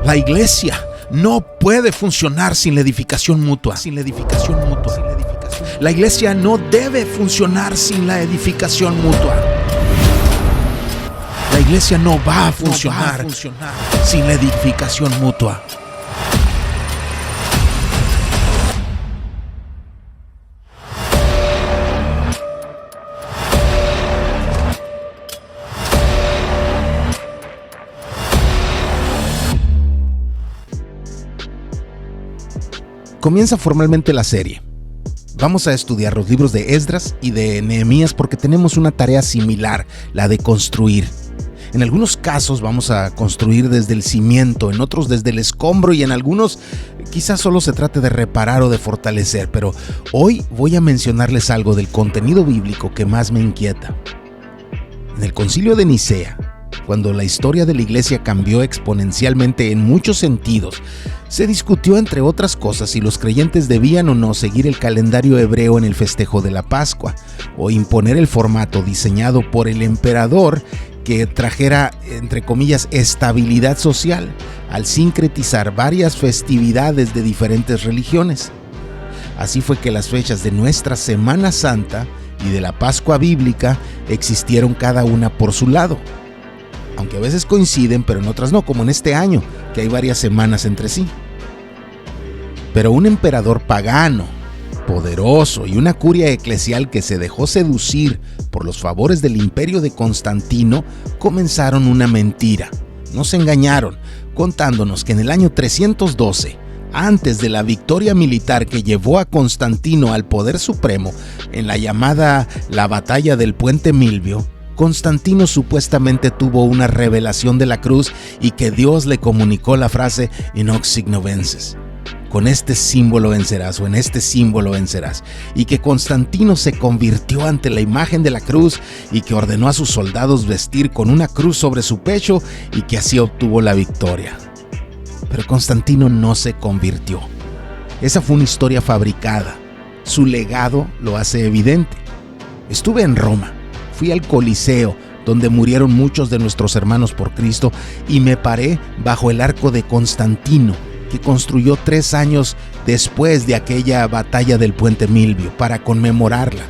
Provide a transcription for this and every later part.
La iglesia no puede funcionar sin la edificación mutua. La iglesia no debe funcionar sin la edificación mutua. La iglesia no va a funcionar sin la edificación mutua. Comienza formalmente la serie. Vamos a estudiar los libros de Esdras y de Nehemías porque tenemos una tarea similar, la de construir. En algunos casos vamos a construir desde el cimiento, en otros desde el escombro y en algunos quizás solo se trate de reparar o de fortalecer, pero hoy voy a mencionarles algo del contenido bíblico que más me inquieta. En el Concilio de Nicea, cuando la historia de la iglesia cambió exponencialmente en muchos sentidos, se discutió entre otras cosas si los creyentes debían o no seguir el calendario hebreo en el festejo de la Pascua o imponer el formato diseñado por el emperador que trajera, entre comillas, estabilidad social al sincretizar varias festividades de diferentes religiones. Así fue que las fechas de nuestra Semana Santa y de la Pascua bíblica existieron cada una por su lado, aunque a veces coinciden, pero en otras no, como en este año, que hay varias semanas entre sí. Pero un emperador pagano, poderoso y una curia eclesial que se dejó seducir por los favores del imperio de Constantino comenzaron una mentira. Nos engañaron, contándonos que en el año 312, antes de la victoria militar que llevó a Constantino al poder supremo en la llamada la Batalla del Puente Milvio, Constantino supuestamente tuvo una revelación de la cruz y que Dios le comunicó la frase "in hoc signo vences", con este símbolo vencerás o en este símbolo vencerás, y que Constantino se convirtió ante la imagen de la cruz y que ordenó a sus soldados vestir con una cruz sobre su pecho y que así obtuvo la victoria. Pero Constantino no se convirtió. Esa fue una historia fabricada. Su legado lo hace evidente. Estuve en Roma. Fui al Coliseo, donde murieron muchos de nuestros hermanos por Cristo, y me paré bajo el arco de Constantino, que construyó 3 años después de aquella batalla del Puente Milvio, para conmemorarla.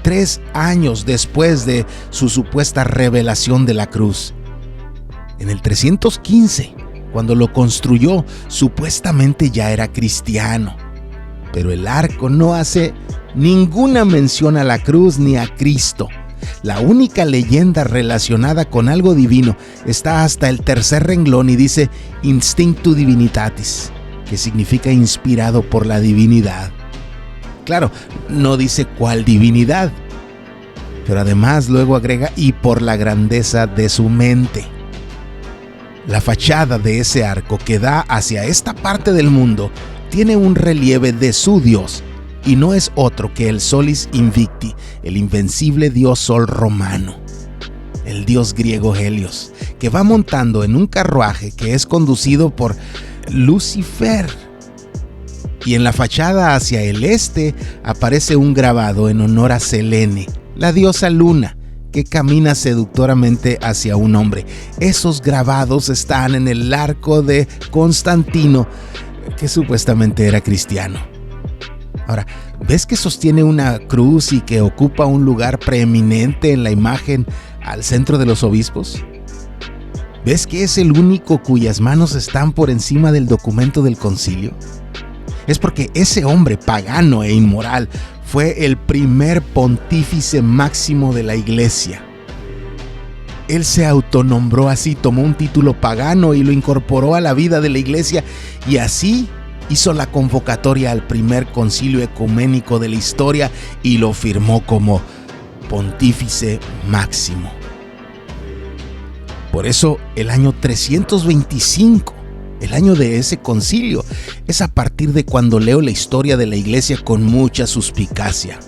3 años después de su supuesta revelación de la cruz. En el 315, cuando lo construyó, supuestamente ya era cristiano. Pero el arco no hace ninguna mención a la cruz ni a Cristo. La única leyenda relacionada con algo divino está hasta el 3er renglón y dice Instinctu Divinitatis, que significa inspirado por la divinidad. Claro, no dice cuál divinidad, pero además luego agrega y por la grandeza de su mente. La fachada de ese arco que da hacia esta parte del mundo tiene un relieve de su Dios, y no es otro que el Solis Invicti, el invencible dios sol romano, el dios griego Helios, que va montando en un carruaje que es conducido por Lucifer. Y en la fachada hacia el este aparece un grabado en honor a Selene, la diosa luna, que camina seductoramente hacia un hombre. Esos grabados están en el arco de Constantino, que supuestamente era cristiano. Ahora, ¿ves que sostiene una cruz y que ocupa un lugar preeminente en la imagen al centro de los obispos? ¿Ves que es el único cuyas manos están por encima del documento del concilio? Es porque ese hombre pagano e inmoral fue el primer pontífice máximo de la iglesia. Él se autonombró así, tomó un título pagano y lo incorporó a la vida de la iglesia, y así hizo la convocatoria al primer concilio ecuménico de la historia y lo firmó como pontífice máximo. Por eso el año 325, el año de ese concilio, es a partir de cuando leo la historia de la iglesia con mucha suspicacia.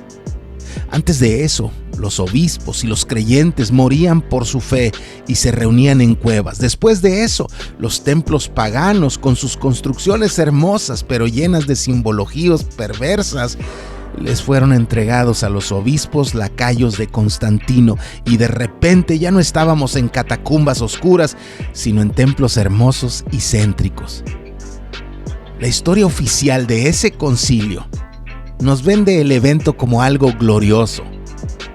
Antes de eso, los obispos y los creyentes morían por su fe y se reunían en cuevas. Después de eso, los templos paganos, con sus construcciones hermosas pero llenas de simbologías perversas, les fueron entregados a los obispos lacayos de Constantino, y de repente ya no estábamos en catacumbas oscuras, sino en templos hermosos y céntricos. La historia oficial de ese concilio nos vende el evento como algo glorioso,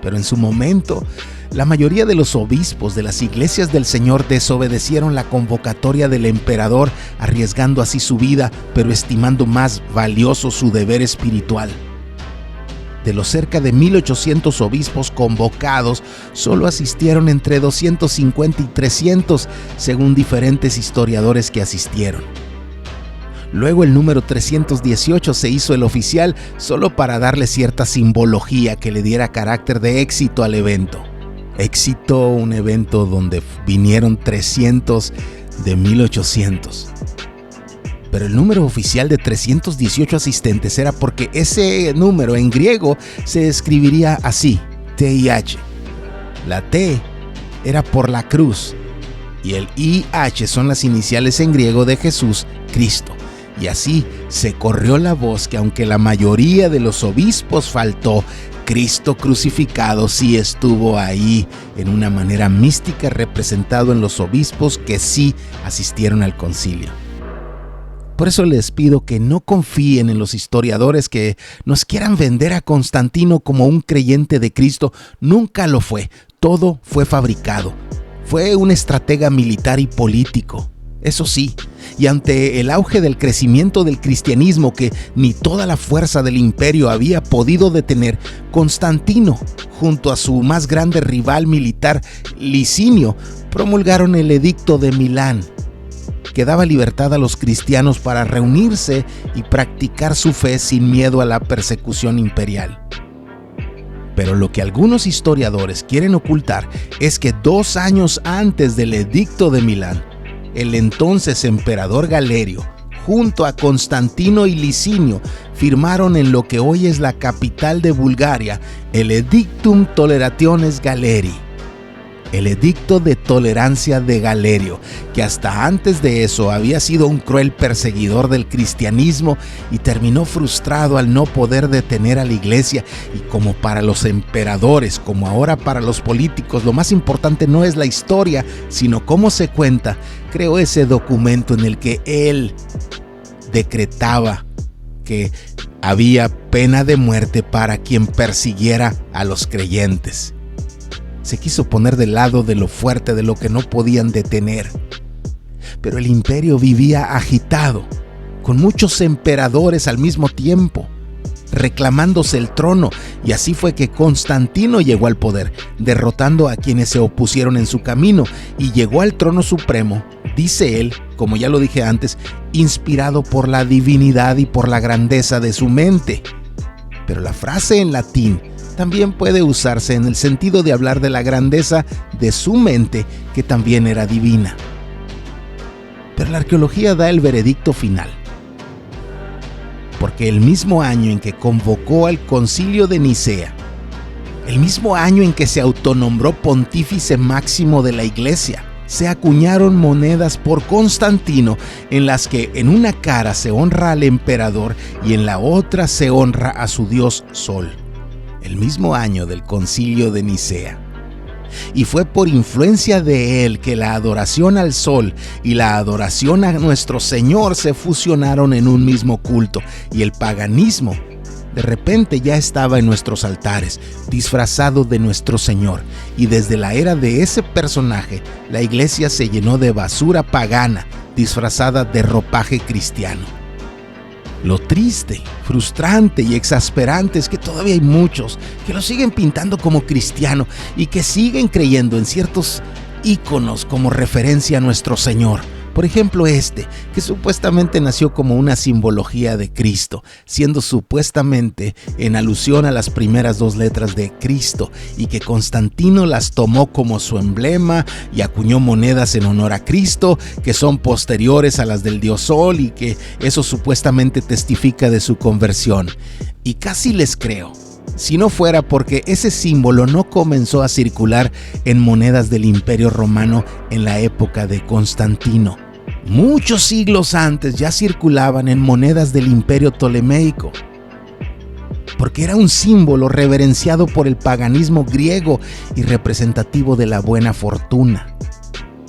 pero en su momento, la mayoría de los obispos de las iglesias del Señor desobedecieron la convocatoria del emperador, arriesgando así su vida, pero estimando más valioso su deber espiritual. De los cerca de 1,800 obispos convocados, solo asistieron entre 250 y 300, según diferentes historiadores que asistieron. Luego el número 318 se hizo el oficial solo para darle cierta simbología que le diera carácter de éxito al evento. Éxito, un evento donde vinieron 300 de 1,800. Pero el número oficial de 318 asistentes era porque ese número en griego se escribiría así, TIH. La T era por la cruz y el IH son las iniciales en griego de Jesús, Cristo. Y así se corrió la voz que aunque la mayoría de los obispos faltó, Cristo crucificado sí estuvo ahí en una manera mística, representado en los obispos que sí asistieron al concilio. Por eso les pido que no confíen en los historiadores que nos quieran vender a Constantino como un creyente de Cristo. Nunca lo fue, todo fue fabricado. Fue un estratega militar y político. Eso sí, y ante el auge del crecimiento del cristianismo que ni toda la fuerza del imperio había podido detener, Constantino, junto a su más grande rival militar, Licinio, promulgaron el Edicto de Milán, que daba libertad a los cristianos para reunirse y practicar su fe sin miedo a la persecución imperial. Pero lo que algunos historiadores quieren ocultar es que 2 años antes del Edicto de Milán, el entonces emperador Galerio, junto a Constantino y Licinio, firmaron en lo que hoy es la capital de Bulgaria el Edictum Tolerationes Galeri, el Edicto de Tolerancia de Galerio, que hasta antes de eso había sido un cruel perseguidor del cristianismo y terminó frustrado al no poder detener a la iglesia. Y como para los emperadores, como ahora para los políticos, lo más importante no es la historia, sino cómo se cuenta, creó ese documento en el que él decretaba que había pena de muerte para quien persiguiera a los creyentes. Se quiso poner del lado de lo fuerte, de lo que no podían detener. Pero el imperio vivía agitado, con muchos emperadores al mismo tiempo, reclamándose el trono, y así fue que Constantino llegó al poder, derrotando a quienes se opusieron en su camino, y llegó al trono supremo, dice él, como ya lo dije antes, inspirado por la divinidad y por la grandeza de su mente. Pero la frase en latín también puede usarse en el sentido de hablar de la grandeza de su mente, que también era divina. Pero la arqueología da el veredicto final, porque el mismo año en que convocó al Concilio de Nicea, el mismo año en que se autonombró pontífice máximo de la Iglesia, se acuñaron monedas por Constantino en las que en una cara se honra al emperador y en la otra se honra a su dios Sol. El mismo año del Concilio de Nicea. Y fue por influencia de él que la adoración al sol y la adoración a nuestro Señor se fusionaron en un mismo culto, y el paganismo de repente ya estaba en nuestros altares, disfrazado de nuestro Señor, y desde la era de ese personaje, la iglesia se llenó de basura pagana, disfrazada de ropaje cristiano. Lo triste, frustrante y exasperante es que todavía hay muchos que lo siguen pintando como cristiano y que siguen creyendo en ciertos íconos como referencia a nuestro Señor. Por ejemplo, que supuestamente nació como una simbología de Cristo, siendo supuestamente en alusión a las primeras 2 letras de Cristo, y que Constantino las tomó como su emblema y acuñó monedas en honor a Cristo, que son posteriores a las del dios Sol, y que eso supuestamente testifica de su conversión. Y casi les creo, si no fuera porque ese símbolo no comenzó a circular en monedas del Imperio Romano en la época de Constantino. Muchos siglos antes ya circulaban en monedas del Imperio Ptolemaico. porque era un símbolo reverenciado por el paganismo griego y representativo de la buena fortuna.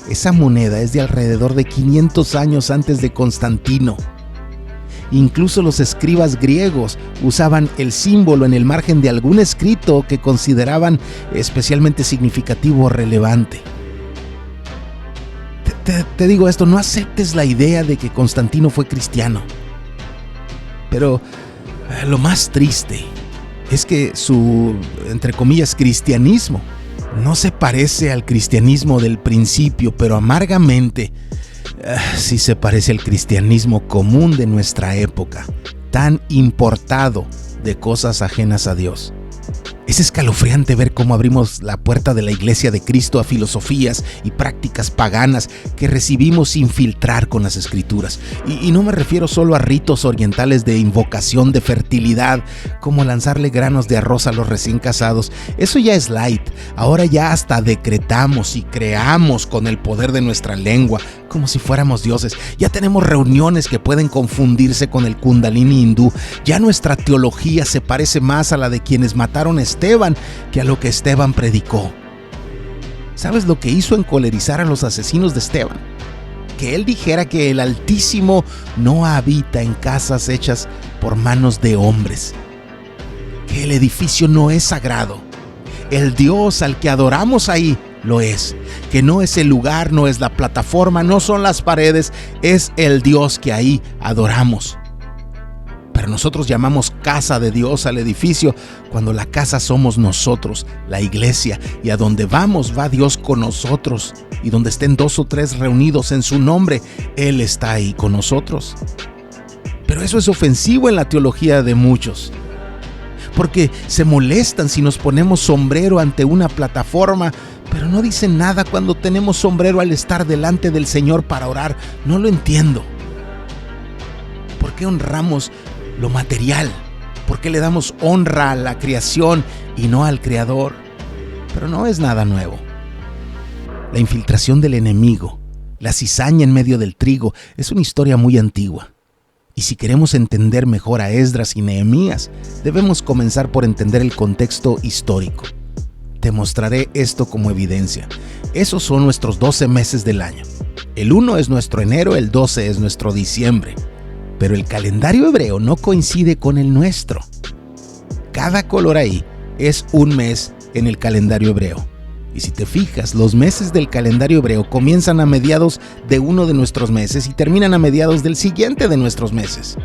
Esa moneda es de alrededor de 500 años antes de Constantino. Incluso los escribas griegos usaban el símbolo en el margen de algún escrito que consideraban especialmente significativo o relevante. Te digo esto, no aceptes la idea de que Constantino fue cristiano. Pero lo más triste es que su, entre comillas, cristianismo no se parece al cristianismo del principio, pero amargamente sí se parece al cristianismo común de nuestra época, tan importado de cosas ajenas a Dios. Es escalofriante ver cómo abrimos la puerta de la Iglesia de Cristo a filosofías y prácticas paganas que recibimos sin filtrar con las Escrituras. Y no me refiero solo a ritos orientales de invocación de fertilidad, como lanzarle granos de arroz a los recién casados. Eso ya es light. Ahora ya hasta decretamos y creamos con el poder de nuestra lengua, como si fuéramos dioses. Ya tenemos reuniones que pueden confundirse con el Kundalini hindú. Ya nuestra teología se parece más a la de quienes mataron a Esteban que a lo que Esteban predicó. ¿Sabes lo que hizo encolerizar a los asesinos de Esteban? Que él dijera que el Altísimo no habita en casas hechas por manos de hombres, que el edificio no es sagrado. El Dios al que adoramos ahí lo es, que no es el lugar, no es la plataforma, no son las paredes, es el Dios que ahí adoramos. Pero nosotros llamamos casa de Dios al edificio cuando la casa somos nosotros, la iglesia, y a donde vamos va Dios con nosotros, y donde estén 2 o 3 reunidos en su nombre, Él está ahí con nosotros. Pero eso es ofensivo en la teología de muchos, porque se molestan si nos ponemos sombrero ante una plataforma, pero no dicen nada cuando tenemos sombrero al estar delante del Señor para orar. No lo entiendo. ¿Por qué honramos lo material? ¿Por qué le damos honra a la creación y no al Creador? Pero no es nada nuevo. La infiltración del enemigo, la cizaña en medio del trigo, es una historia muy antigua. Y si queremos entender mejor a Esdras y Nehemías, debemos comenzar por entender el contexto histórico. Te mostraré esto como evidencia. Esos son nuestros 12 meses del año. El 1 es nuestro enero, el 12 es nuestro diciembre. Pero el calendario hebreo no coincide con el nuestro. Cada color ahí es un mes en el calendario hebreo. Y si te fijas, los meses del calendario hebreo comienzan a mediados de uno de nuestros meses y terminan a mediados del siguiente de nuestros meses.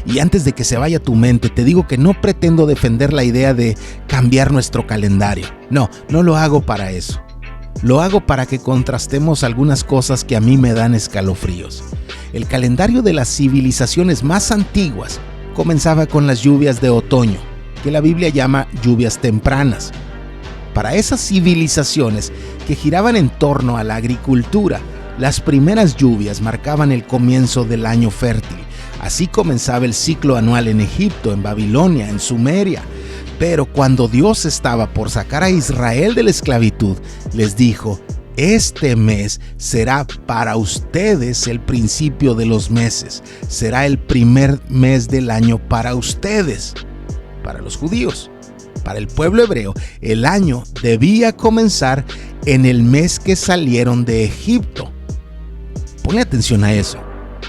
Y antes de que se vaya tu mente, te digo que no pretendo defender la idea de cambiar nuestro calendario. No lo hago para eso. Lo hago para que contrastemos algunas cosas que a mí me dan escalofríos. El calendario de las civilizaciones más antiguas comenzaba con las lluvias de otoño, que la Biblia llama lluvias tempranas. Para esas civilizaciones que giraban en torno a la agricultura, las primeras lluvias marcaban el comienzo del año fértil. Así comenzaba el ciclo anual en Egipto, en Babilonia, en Sumeria. Pero cuando Dios estaba por sacar a Israel de la esclavitud, les dijo: este mes será para ustedes el principio de los meses. Será el primer mes del año para ustedes, para los judíos. Para el pueblo hebreo, el año debía comenzar en el mes que salieron de Egipto. Ponle atención a eso.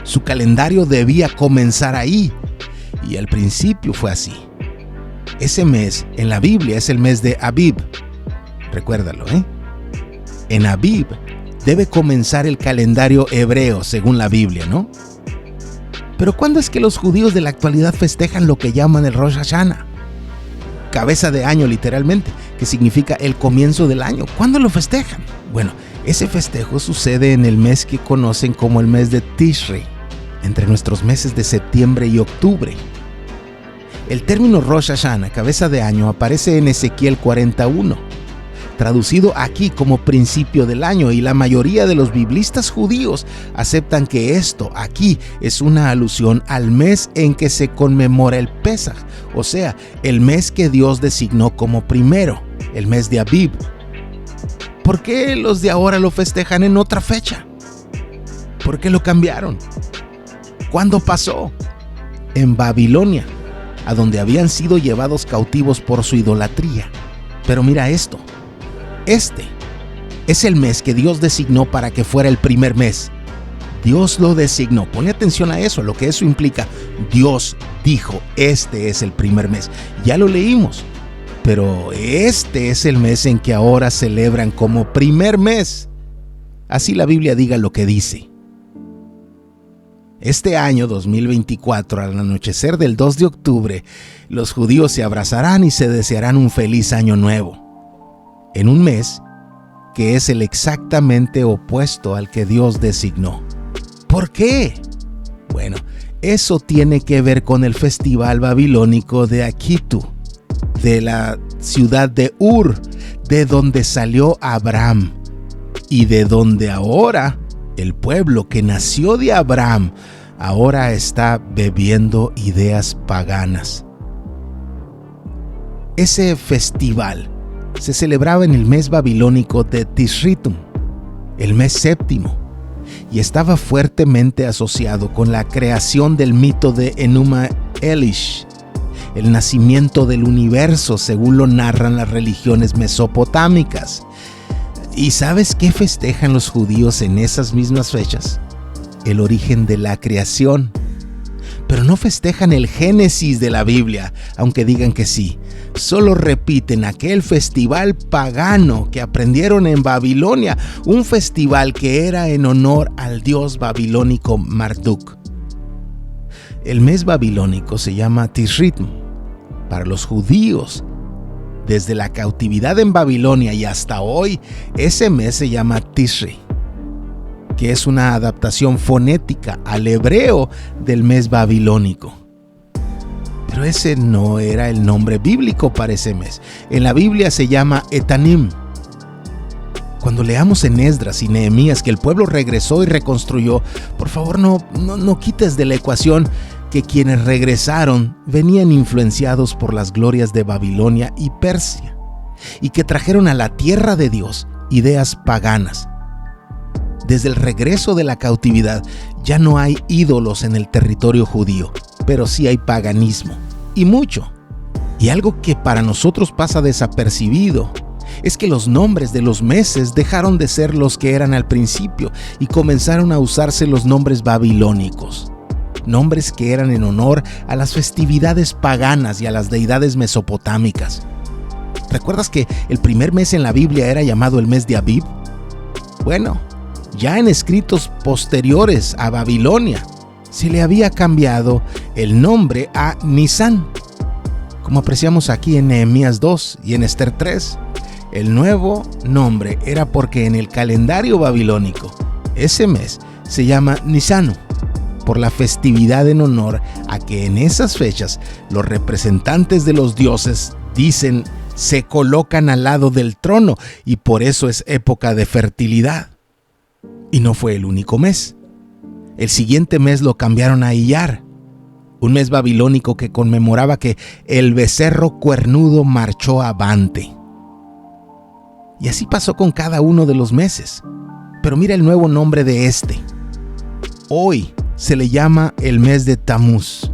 Su calendario debía comenzar ahí. Y al principio fue así. Ese mes en la Biblia es el mes de Abib. Recuérdalo, ¿eh? En Abib debe comenzar el calendario hebreo según la Biblia, ¿no? Pero ¿cuándo es que los judíos de la actualidad festejan lo que llaman el Rosh Hashanah? Cabeza de año, literalmente, que significa el comienzo del año. ¿Cuándo lo festejan? Bueno, ese festejo sucede en el mes que conocen como el mes de Tishrei, entre nuestros meses de septiembre y octubre. El término Rosh Hashanah, cabeza de año, aparece en Ezequiel 41, traducido aquí como principio del año, y la mayoría de los biblistas judíos aceptan que esto aquí es una alusión al mes en que se conmemora el Pesaj, o sea, el mes que Dios designó como primero, el mes de Abib. ¿Por qué los de ahora lo festejan en otra fecha? ¿Por qué lo cambiaron? ¿Cuándo pasó? En Babilonia. a donde habían sido llevados cautivos por su idolatría. Pero mira esto, este es el mes que Dios designó para que fuera el primer mes. Dios lo designó. Pone atención a eso, lo que eso implica. Dios dijo, este es el primer mes. Ya lo leímos, pero este es el mes en que ahora celebran como primer mes. Así la Biblia diga lo que dice. Este año 2024, al anochecer del 2 de octubre, los judíos se abrazarán y se desearán un feliz año nuevo, en un mes que es el exactamente opuesto al que Dios designó. ¿Por qué? Bueno, eso tiene que ver con el festival babilónico de Akitu, de la ciudad de Ur, de donde salió Abraham, y de donde ahora el pueblo que nació de Abraham ahora está bebiendo ideas paganas. Ese festival se celebraba en el mes babilónico de Tishritum, el mes séptimo, y estaba fuertemente asociado con la creación del mito de Enuma Elish, el nacimiento del universo según lo narran las religiones mesopotámicas. ¿Y sabes qué festejan los judíos en esas mismas fechas? El origen de la creación. Pero no festejan el Génesis de la Biblia, aunque digan que sí. Solo repiten aquel festival pagano que aprendieron en Babilonia, un festival que era en honor al dios babilónico Marduk. El mes babilónico se llama Tishritum. Para los judíos, desde la cautividad en Babilonia y hasta hoy, ese mes se llama Tishri, que es una adaptación fonética al hebreo del mes babilónico. Pero ese no era el nombre bíblico para ese mes. En la Biblia se llama Etanim. Cuando leamos en Esdras y Nehemías que el pueblo regresó y reconstruyó, por favor no quites de la ecuación que quienes regresaron venían influenciados por las glorias de Babilonia y Persia, y que trajeron a la tierra de Dios ideas paganas. Desde el regreso de la cautividad ya no hay ídolos en el territorio judío, pero sí hay paganismo, y mucho. Y algo que para nosotros pasa desapercibido es que los nombres de los meses dejaron de ser los que eran al principio y comenzaron a usarse los nombres babilónicos. Nombres que eran en honor a las festividades paganas y a las deidades mesopotámicas. ¿Recuerdas que el primer mes en la Biblia era llamado el mes de Abib? Bueno, ya en escritos posteriores a Babilonia se le había cambiado el nombre a Nisán, como apreciamos aquí en Nehemías 2 y en Esther 3. El nuevo nombre era porque en el calendario babilónico ese mes se llama Nisanu, por la festividad en honor a que en esas fechas los representantes de los dioses, dicen, se colocan al lado del trono, y por eso es época de fertilidad. Y no fue el único mes. El siguiente mes lo cambiaron a Iyar, un mes babilónico que conmemoraba que el becerro cuernudo marchó avante. Y así pasó con cada uno de los meses. Pero mira el nuevo nombre de este. Hoy se le llama el mes de Tamuz.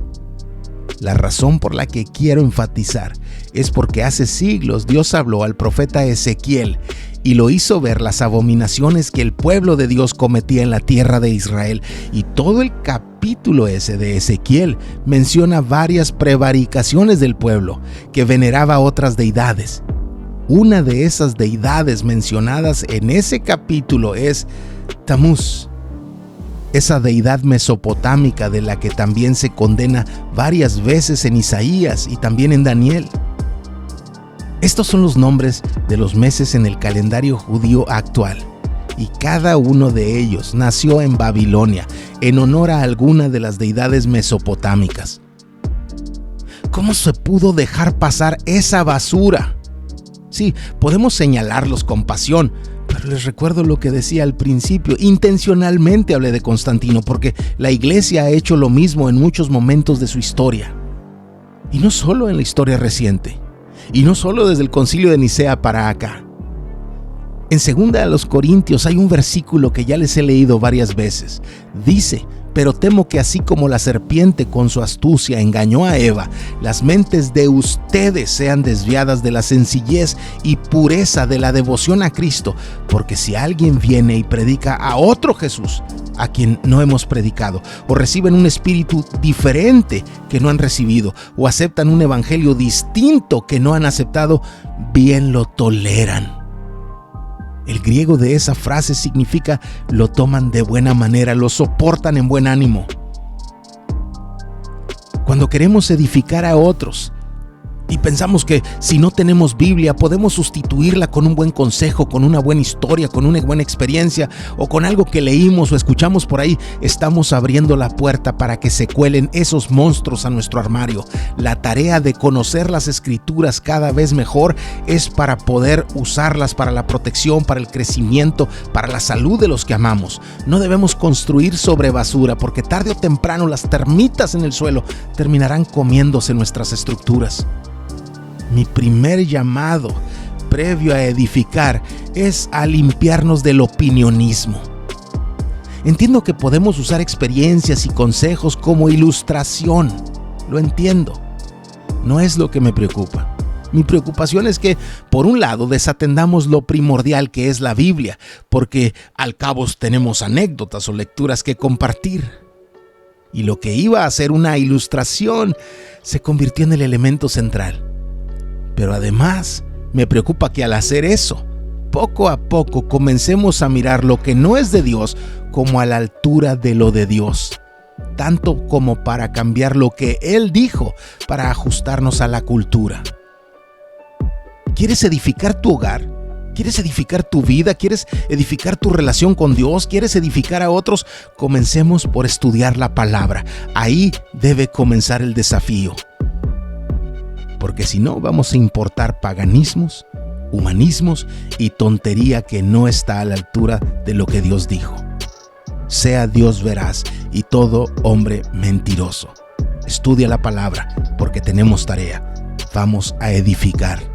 La razón por la que quiero enfatizar es porque hace siglos Dios habló al profeta Ezequiel y lo hizo ver las abominaciones que el pueblo de Dios cometía en la tierra de Israel. Y todo el capítulo ese de Ezequiel menciona varias prevaricaciones del pueblo que veneraba a otras deidades. Una de esas deidades mencionadas en ese capítulo es Tamuz, esa deidad mesopotámica de la que también se condena varias veces en Isaías y también en Daniel. Estos son los nombres de los meses en el calendario judío actual, y cada uno de ellos nació en Babilonia en honor a alguna de las deidades mesopotámicas. ¿Cómo se pudo dejar pasar esa basura? Sí, podemos señalarlos con pasión, pero les recuerdo lo que decía al principio. Intencionalmente hablé de Constantino porque la iglesia ha hecho lo mismo en muchos momentos de su historia. Y no solo en la historia reciente, y no solo desde el concilio de Nicea para acá. En 2 Corintios hay un versículo que ya les he leído varias veces. Dice, Pero temo que así como la serpiente con su astucia engañó a Eva, las mentes de ustedes sean desviadas de la sencillez y pureza de la devoción a Cristo, porque si alguien viene y predica a otro Jesús, a quien no hemos predicado, o reciben un espíritu diferente que no han recibido, o aceptan un evangelio distinto que no han aceptado, bien lo toleran. El griego de esa frase significa lo toman de buena manera, lo soportan en buen ánimo. Cuando queremos edificar a otros y pensamos que si no tenemos Biblia podemos sustituirla con un buen consejo, con una buena historia, con una buena experiencia o con algo que leímos o escuchamos por ahí, estamos abriendo la puerta para que se cuelen esos monstruos a nuestro armario. La tarea de conocer las Escrituras cada vez mejor es para poder usarlas para la protección, para el crecimiento, para la salud de los que amamos. No debemos construir sobre basura, porque tarde o temprano las termitas en el suelo terminarán comiéndose nuestras estructuras. Mi primer llamado, previo a edificar, es a limpiarnos del opinionismo. Entiendo que podemos usar experiencias y consejos como ilustración. Lo entiendo. No es lo que me preocupa. Mi preocupación es que, por un lado, desatendamos lo primordial que es la Biblia, porque al cabo tenemos anécdotas o lecturas que compartir. Y lo que iba a ser una ilustración se convirtió en el elemento central. Pero además, me preocupa que al hacer eso, poco a poco comencemos a mirar lo que no es de Dios como a la altura de lo de Dios, tanto como para cambiar lo que Él dijo para ajustarnos a la cultura. ¿Quieres edificar tu hogar? ¿Quieres edificar tu vida? ¿Quieres edificar tu relación con Dios? ¿Quieres edificar a otros? Comencemos por estudiar la palabra. Ahí debe comenzar el desafío. Porque si no, vamos a importar paganismos, humanismos y tontería que no está a la altura de lo que Dios dijo. Sea Dios veraz y todo hombre mentiroso. Estudia la palabra porque tenemos tarea. Vamos a edificar.